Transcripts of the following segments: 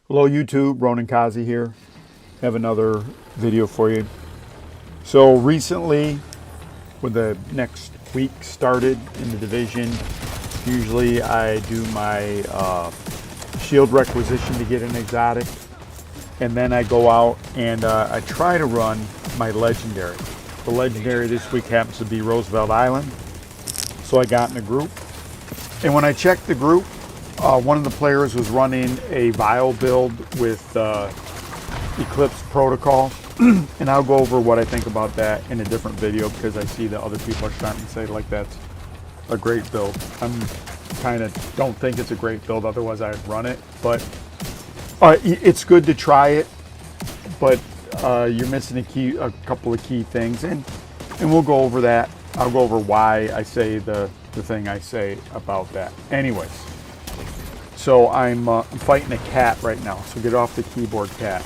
Hello YouTube, Ronan Kazi here. Have another video for you. So recently, with the next week started in the division, usually I do my shield requisition to get an exotic, and then I go out and I try to run my legendary. The legendary this week happens to be Roosevelt Island. So I got in a group, and when I checked the group, one of the players was running a vial build with Eclipse Protocol, and I'll go over what I think about that in a different video because I see that other people are starting to say like that's a great build. I'm kind of don't think it's a great build, otherwise I'd run it, but it's good to try it, but you're missing a couple of key things, and we'll go over that. I'll go over why I say the thing I say about that. Anyways, so I'm fighting a cat right now, so get off the keyboard, cat.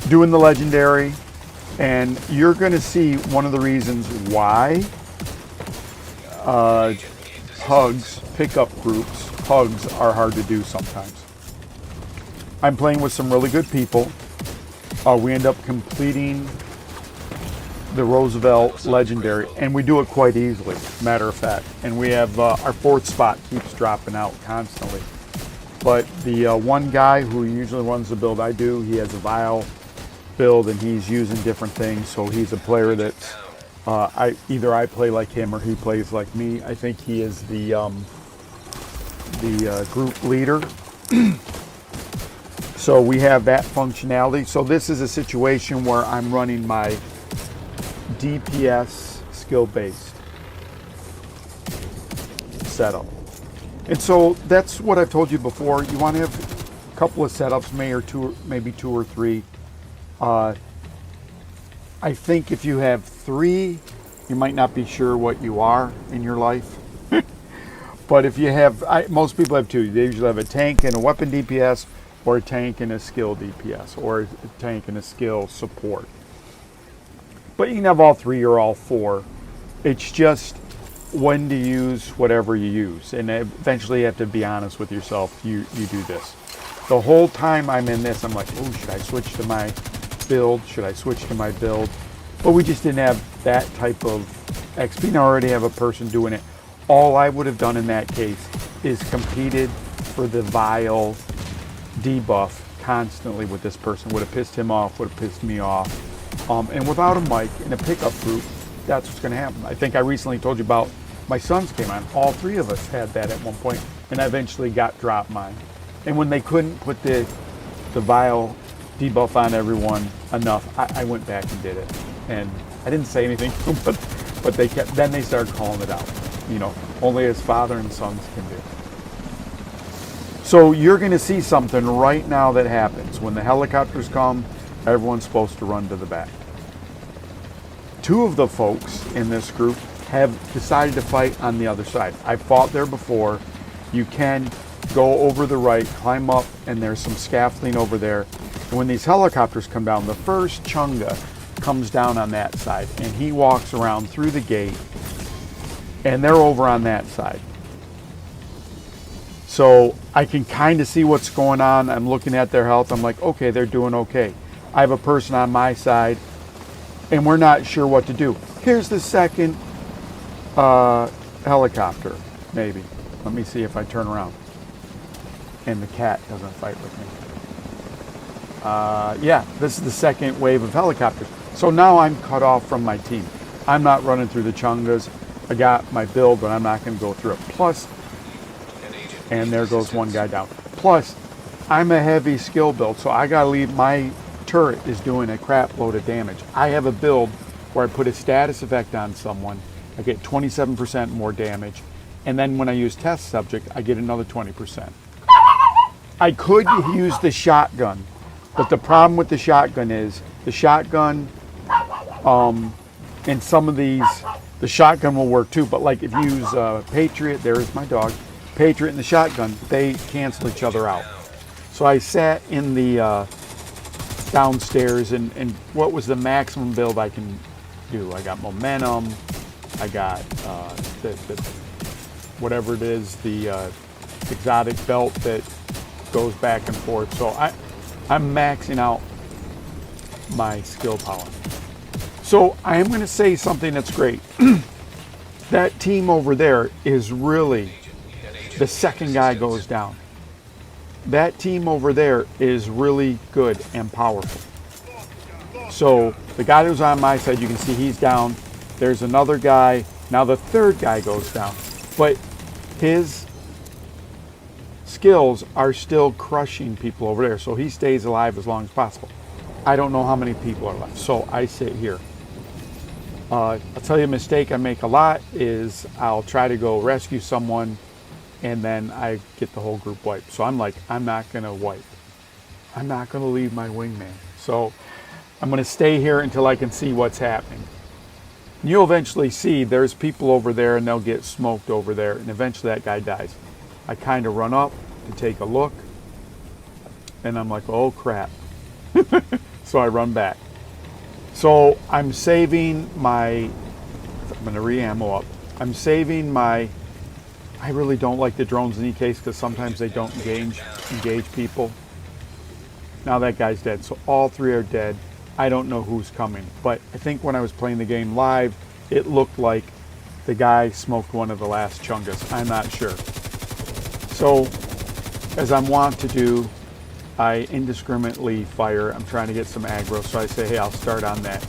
Doing the legendary, and you're going to see one of the reasons why PUGs, pickup groups, PUGs are hard to do sometimes. I'm playing with some really good people. We end up completing the Roosevelt legendary, and we do it quite easily, matter of fact, and we have our fourth spot keeps dropping out constantly, but the one guy who usually runs the build I do, he has a vial build and he's using different things, so he's a player that either I play like him or he plays like me. I think he is the group leader. So we have that functionality. So this is a situation where I'm running my DPS skill-based setup, and so that's what I've told you before. You want to have a couple of setups, maybe two or three. I think if you have three, you might not be sure what you are in your life. But if you have, most people have two. They usually have a tank and a weapon DPS, or a tank and a skill DPS, or a tank and a skill support. But you can have all three or all four. It's just when to use whatever you use. And eventually you have to be honest with yourself. You do this. The whole time I'm in this, I'm like, oh, should I switch to my build? Should I switch to my build? But we just didn't have that type of XP. And I already have a person doing it. All I would have done in that case is competed for the vial debuff constantly with this person. Would have pissed him off, would have pissed me off. And without a mic in a pickup group, that's what's going to happen. I think I recently told you about my sons came on. All three of us had that at one point, and I eventually got dropped mine. And when they couldn't put the vial debuff on everyone enough, I went back and did it. And I didn't say anything to them, but they kept. Then they started calling it out. You know, only as father and sons can do. So you're going to see something right now that happens when the helicopters come. Everyone's supposed to run to the back. Two of the folks in this group have decided to fight on the other side. I've fought there before. You can go over the right, climb up, and there's some scaffolding over there. And when these helicopters come down, the first Chunga comes down on that side, and he walks around through the gate, and they're over on that side. So I can kind of see what's going on. I'm looking at their health. I'm like, okay, they're doing okay. I have a person on my side, and we're not sure what to do. Here's the second helicopter, maybe. Let me see if I turn around. And the cat doesn't fight with me. Yeah, this is the second wave of helicopters. So now I'm cut off from my team. I'm not running through the Chungas. I got my build, but I'm not going to go through it. Plus, and there goes one guy down. Plus, I'm a heavy skill build, so I got to leave my turret is doing a crap load of damage. I have a build where I put a status effect on someone, I get 27% more damage, and then when I use test subject, I get another 20%. I could use the shotgun, but the problem with the shotgun is the shotgun, and some of these, the shotgun will work too, but like if you use Patriot, there's my dog, Patriot and the shotgun, they cancel each other out. So I sat in the downstairs, and what was the maximum build I can do? I got momentum, I got whatever it is, the exotic belt that goes back and forth. So I'm maxing out my skill power. So I am going to say something that's great. That team over there is really, the second guy goes down. That team over there is really good and powerful. So the guy who's on my side, you can see he's down. There's another guy. Now the third guy goes down. But his skills are still crushing people over there. So he stays alive as long as possible. I don't know how many people are left. So I sit here. I'll tell you a mistake I make a lot is I'll try to go rescue someone and then I get the whole group wiped. So I'm like, I'm not going to wipe. I'm not going to leave my wingman. So I'm going to stay here until I can see what's happening. You'll eventually see there's people over there and they'll get smoked over there and eventually that guy dies. I kind of run up to take a look and I'm like, oh crap. So I run back. So I'm saving my, I'm going to re-ammo up. I'm saving my, I really don't like the drones in any case because sometimes they don't engage people. Now that guy's dead. So all three are dead. I don't know who's coming. But I think when I was playing the game live, it looked like the guy smoked one of the last chungas. I'm not sure. So as I'm wont to do, I indiscriminately fire. I'm trying to get some aggro, so I say, hey, I'll start on that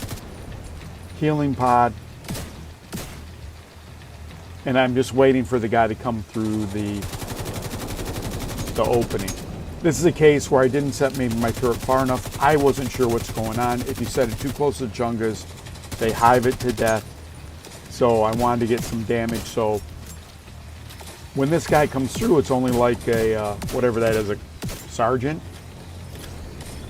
healing pod. And I'm just waiting for the guy to come through the opening. This is a case where I didn't set maybe my turret far enough. I wasn't sure what's going on. If you set it too close to the chungas, they hive it to death. So I wanted to get some damage. So when this guy comes through, it's only like a, whatever that is, a sergeant.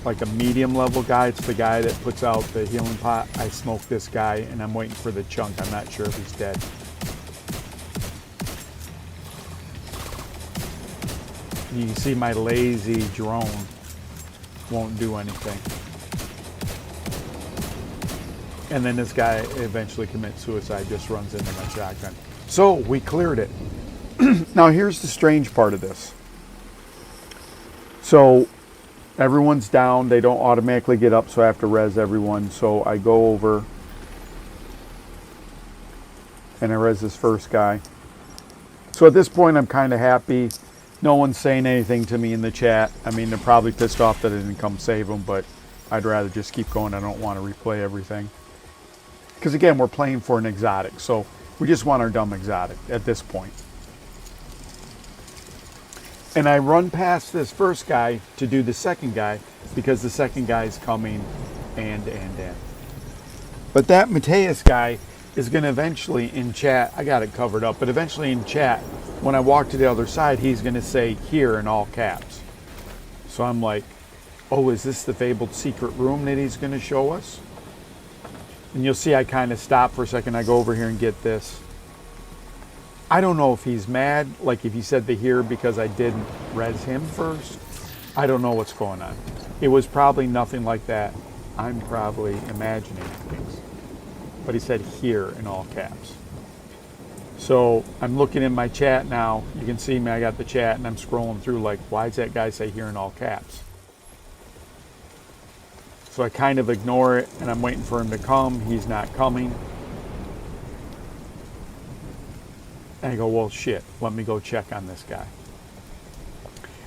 Like a medium level guy. It's the guy that puts out the healing pot. I smoke this guy and I'm waiting for the chunk. I'm not sure if he's dead. You can see my lazy drone won't do anything. And then this guy eventually commits suicide, just runs into my shotgun. So we cleared it. Now here's the strange part of this. So everyone's down. They don't automatically get up, so I have to res everyone. So I go over and I res this first guy. So at this point, I'm kind of happy. No one's saying anything to me in the chat. I mean, they're probably pissed off that I didn't come save them, but I'd rather just keep going. I don't want to replay everything. Because again, we're playing for an exotic, so we just want our dumb exotic at this point. And I run past this first guy to do the second guy because the second guy is coming and. But that Mateus guy is going to eventually in chat, I got it covered up, but eventually in chat, when I walk to the other side, he's going to say here in all caps. So I'm like, oh, is this the fabled secret room that he's going to show us? And you'll see I kind of stop for a second. I go over here and get this. I don't know if he's mad, like if he said the here because I didn't res him first. I don't know what's going on. It was probably nothing like that. I'm probably imagining things. But he said here in all caps. So I'm looking in my chat now. You can see me, I got the chat and I'm scrolling through like, why does that guy say here in all caps? So I kind of ignore it and I'm waiting for him to come. He's not coming. And I go, well, shit, let me go check on this guy.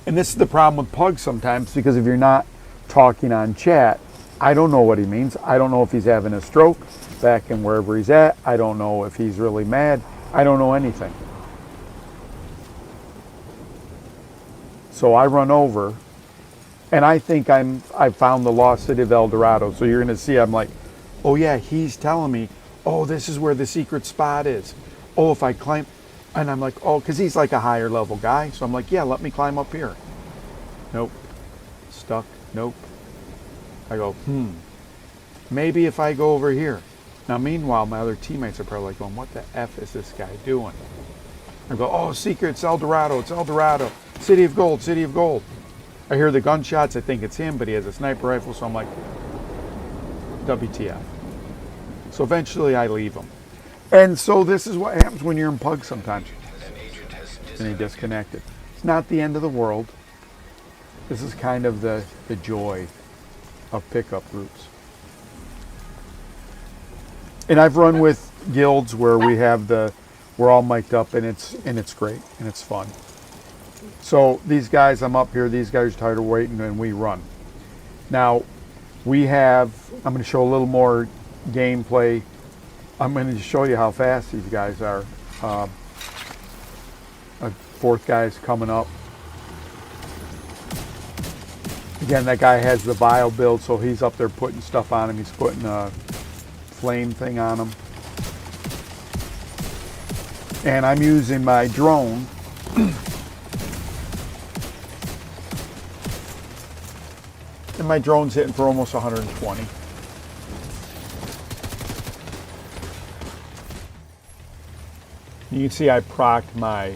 And this is the problem with PUGs sometimes, because if you're not talking on chat, I don't know what he means. I don't know if he's having a stroke back in wherever he's at. I don't know if he's really mad. I don't know anything. So I run over, and I think I found the lost city of El Dorado. So you're going to see, I'm like, oh yeah, he's telling me, oh, this is where the secret spot is. Oh, if I climb, and I'm like, oh, because he's like a higher level guy. So I'm like, yeah, let me climb up here. Nope. Stuck. Nope. I go, maybe if I go over here. Now, meanwhile, my other teammates are probably like going, what the F is this guy doing? I go, oh, secret, it's El Dorado, it's El Dorado. City of Gold, City of Gold. I hear the gunshots, I think it's him, but he has a sniper rifle, so I'm like, WTF. So eventually I leave him. And so this is what happens when you're in PUG sometimes. And he disconnected. It's not the end of the world. This is kind of the joy of pickup groups. And I've run with guilds where we're all mic'd up, and it's great and it's fun. So these guys, I'm up here, these guys are tired of waiting, and we run. Now I'm going to show a little more gameplay. I'm going to show you how fast these guys are. A fourth guy is coming up. Again, that guy has the vial build, so he's up there putting stuff on him. He's putting a flame thing on him. And I'm using my drone. And my drone's hitting for almost 120. You can see I procced my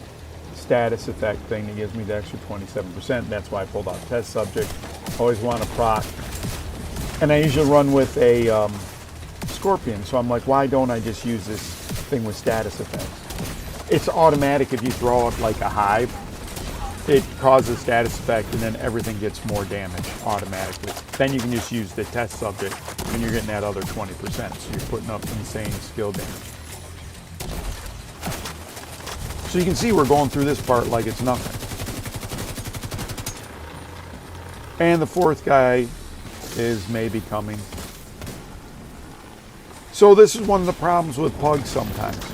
status effect thing that gives me the extra 27%. That's why I pulled out test subject. Always want to proc. And I usually run with a scorpion, so I'm like, why don't I just use this thing with status effects? It's automatic. If you throw it like a hive, it causes status effect, and then everything gets more damage automatically. Then you can just use the test subject and you're getting that other 20%, so you're putting up insane skill damage. So you can see we're going through this part like it's nothing. And the fourth guy is maybe coming. So this is one of the problems with PUGs sometimes.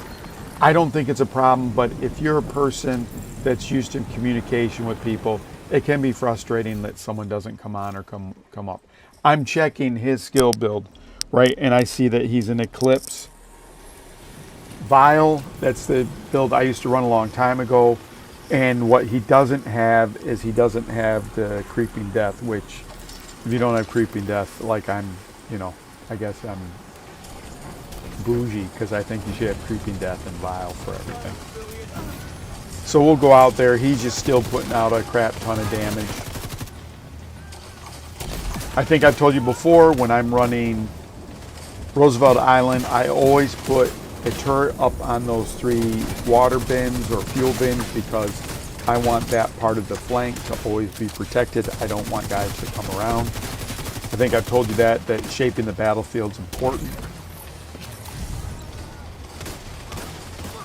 I don't think it's a problem, but if you're a person that's used to communication with people, it can be frustrating that someone doesn't come on or come up. I'm checking his skill build, right? And I see that he's an Eclipse Vial. That's the build I used to run a long time ago. And what he doesn't have is he doesn't have the Creeping Death, which if you don't have Creeping Death, like I guess I'm bougie, because I think you should have Creeping Death and Vial for everything. So we'll go out there. He's just still putting out a crap ton of damage. I think I've told you before, when I'm running Roosevelt Island, I always put a turret up on those 3 water bins or fuel bins, because I want that part of the flank to always be protected. I don't want guys to come around. I think I've told you that shaping the battlefield's important.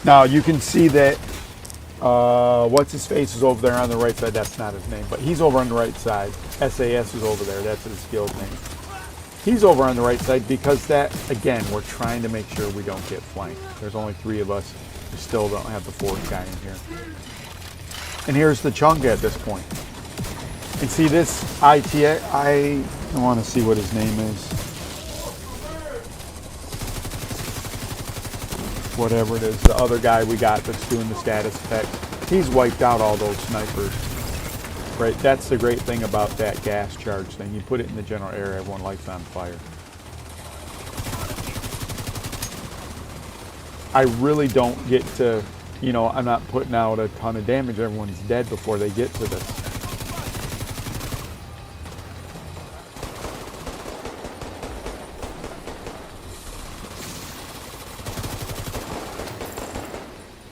Now you can see that what's his face is over there on the right side. That's not his name, but he's over on the right side. SAS is over there. That's his guild name. He's over on the right side because that, again, we're trying to make sure we don't get flanked. There's only 3 of us. We still don't have the 4th guy in here. And here's the Chunga at this point. And see this ITA, I want to see what his name is. Whatever it is, the other guy we got that's doing the status effect, he's wiped out all those snipers. Right, that's the great thing about that gas charge thing. You put it in the general area, everyone lights on fire. I really don't get to, I'm not putting out a ton of damage. Everyone's dead before they get to this.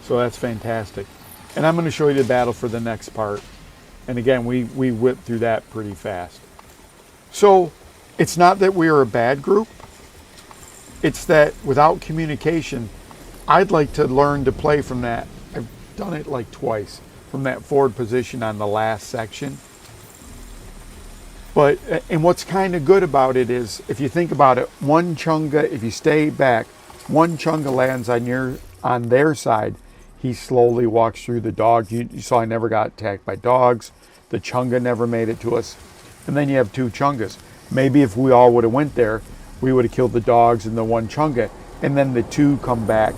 So that's fantastic. And I'm going to show you the battle for the next part. And again, we whipped through that pretty fast. So it's not that we are a bad group. It's that without communication, I'd like to learn to play from that. I've done it like twice, from that forward position on the last section. And what's kind of good about it is, if you think about it, one Chunga, if you stay back, one Chunga lands on their side. He slowly walks through the dogs. You saw I never got attacked by dogs. The Chunga never made it to us. And then you have 2 Chungas. Maybe if we all would have went there, we would have killed the dogs and the 1 Chunga. And then the 2 come back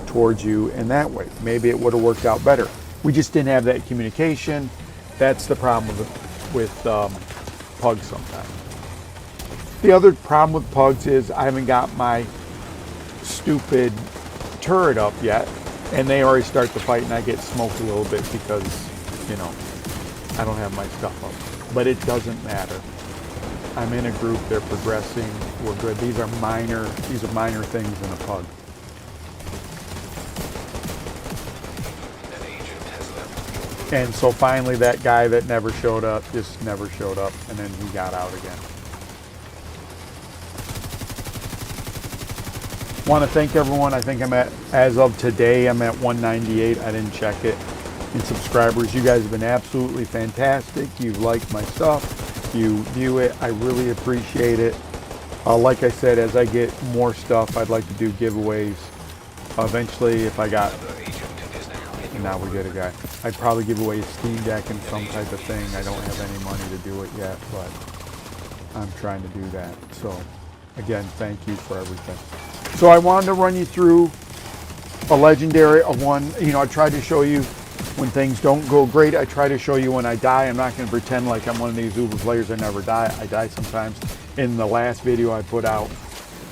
towards you in that way. Maybe it would have worked out better. We just didn't have that communication. That's the problem with PUGs sometimes. The other problem with PUGs is I haven't got my stupid turret up yet. And they already start the fight, and I get smoked a little bit because, I don't have my stuff up. But it doesn't matter. I'm in a group, they're progressing, we're good. These are minor things in a PUG. And so finally that guy that never showed up just never showed up, and then he got out again. Want to thank everyone. I think I'm at, as of today, I'm at 198. I didn't check it. In subscribers, you guys have been absolutely fantastic. You've liked my stuff. You view it. I really appreciate it. Like I said, as I get more stuff, I'd like to do giveaways. Eventually, if I got, and now we get a guy, I'd probably give away a Steam Deck and some type of thing. I don't have any money to do it yet, but I'm trying to do that. So, again, thank you for everything. So I wanted to run you through a legendary, one. You know, I tried to show you when things don't go great. I try to show you when I die. I'm not going to pretend like I'm one of these uber players that never die. I die sometimes. In the last video I put out,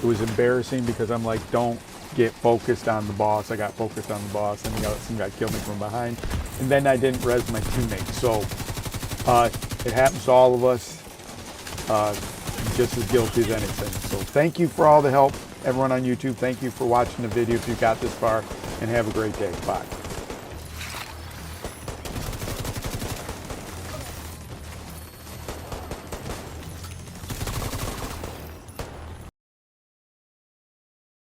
it was embarrassing because I'm like, don't get focused on the boss. I got focused on the boss, and some guy killed me from behind. And then I didn't res my teammate. So it happens to all of us. I'm just as guilty as anything. So thank you for all the help, everyone on YouTube. Thank you for watching the video if you got this far, and have a great day. Bye.